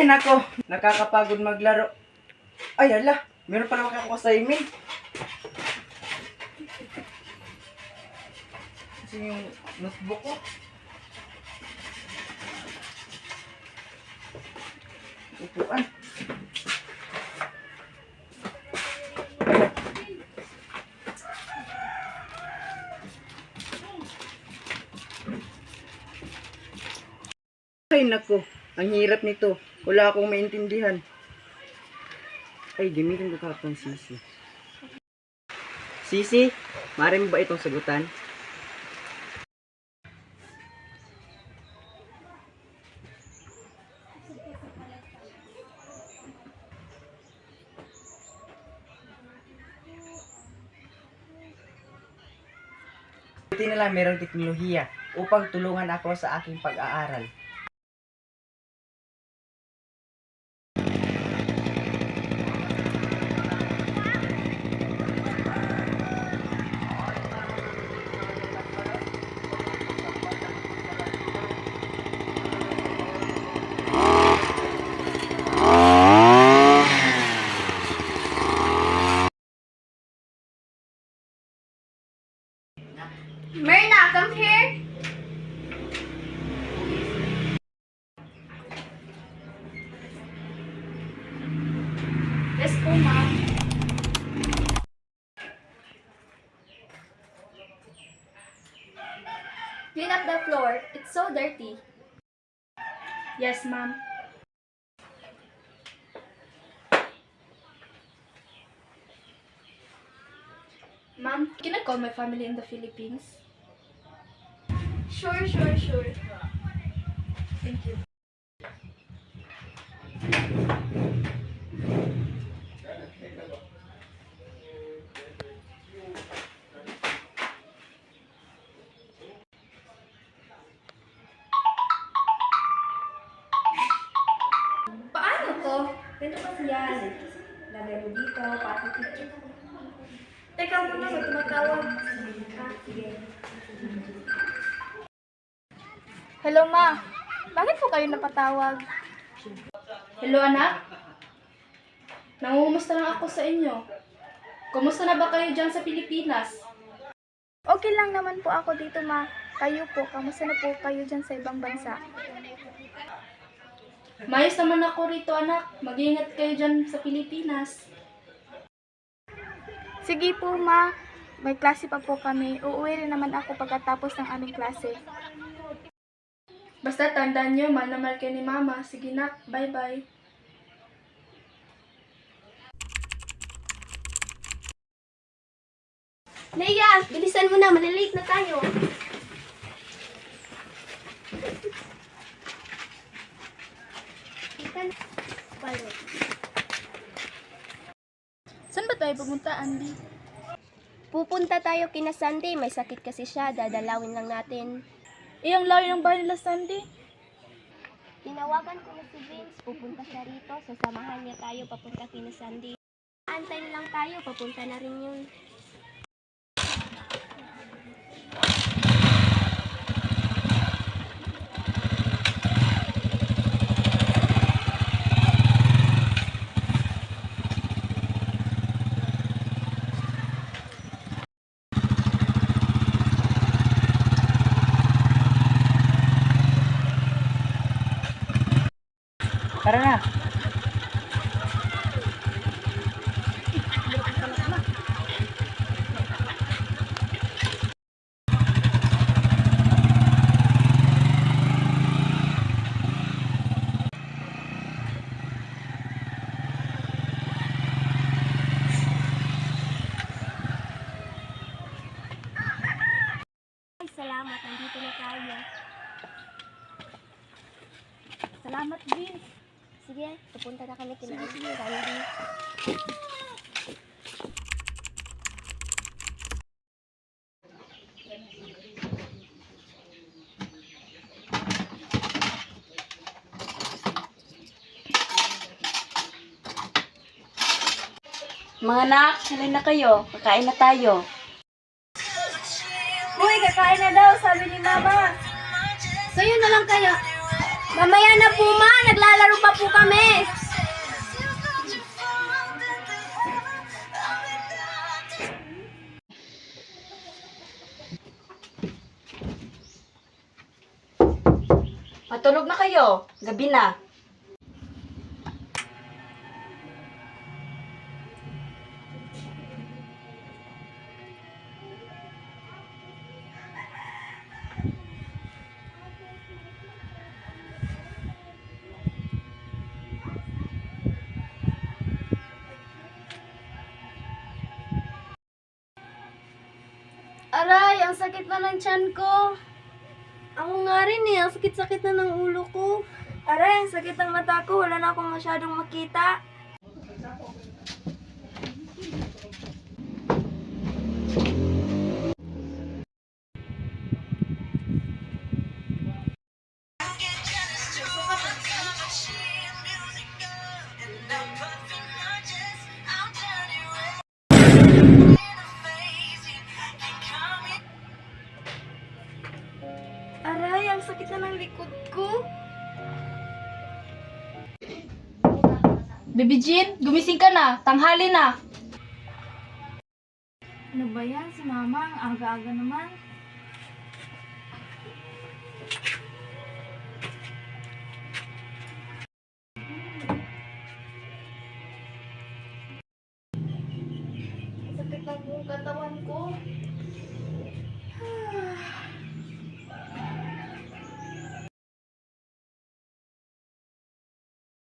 Ay nako, nakakapagod maglaro. Ay ala, meron pala ako assignment. Kasi yung notebook ko. Upuan. Ay nako, ang hirap nito. Wala akong maintindihan. Ay, gamitin ko kapang Sisi. Sisi, maaari mo ba itong sagutan? Buti na lang merong teknolohiya upang tulungan ako sa aking pag-aaral. Myrna, come here. Let's go, Mom. Clean up the floor. It's so dirty. Yes, Mom. Mom, can I call my family in the Philippines? Sure. Thank you. Paano to? Ganito kasi yan. Lagay mo dito, pasok dito. Teka muna, may tumatawag. Sige. Hello, Ma. Bakit po kayo napatawag? Hello, anak. Nangungumusta lang ako sa inyo. Kumusta na ba kayo dyan sa Pilipinas? Okay lang naman po ako dito, Ma. Kayo po, kamusta na po kayo dyan sa ibang bansa? Mayos naman ako rito, anak. Mag-iingat kayo dyan sa Pilipinas. Sige po, Ma. May klase pa po kami. Uuwi rin naman ako pagkatapos ng aming klase. Basta tandaan nyo, mahal na mahal kayo ni Mama. Sige, nak. Bye-bye. Leia, bilisan mo na. Malilate na tayo. Saan ba tayo pumunta, Andy? Pupunta tayo kina Sandy. May sakit kasi siya. Dadalawin lang natin. Ang layo ng bahay nila, Sandy. Tinawagan ko na si Vince. Pupunta siya rito. Sasamahan niya tayo papunta kina Sandy. Antayin lang tayo. Papunta na rin yun. Tara na. Ay, salamat. Nandito na tayo. Salamat, Vince. Sige, pupunta na kami kina Sandy. Mga anak, halin na kayo. Kakain na tayo. Uy, kakain na daw, sabi ni Mama. Sa'yo na lang kaya. Mamaya na po, ma. Naglalaro pa po kami. Matulog na kayo. Gabi na. Aray, ang sakit na ng tiyan ko. Ako nga rin eh, ang sakit-sakit na ng ulo ko. Aray, ang sakit ng mata ko. Wala na akong masyadong makita. Aray, ang sakit na ng likod ko. Baby Jean, gumising ka na. Tanghali na. Ano ba yan? Si Mama, ang aga-aga naman.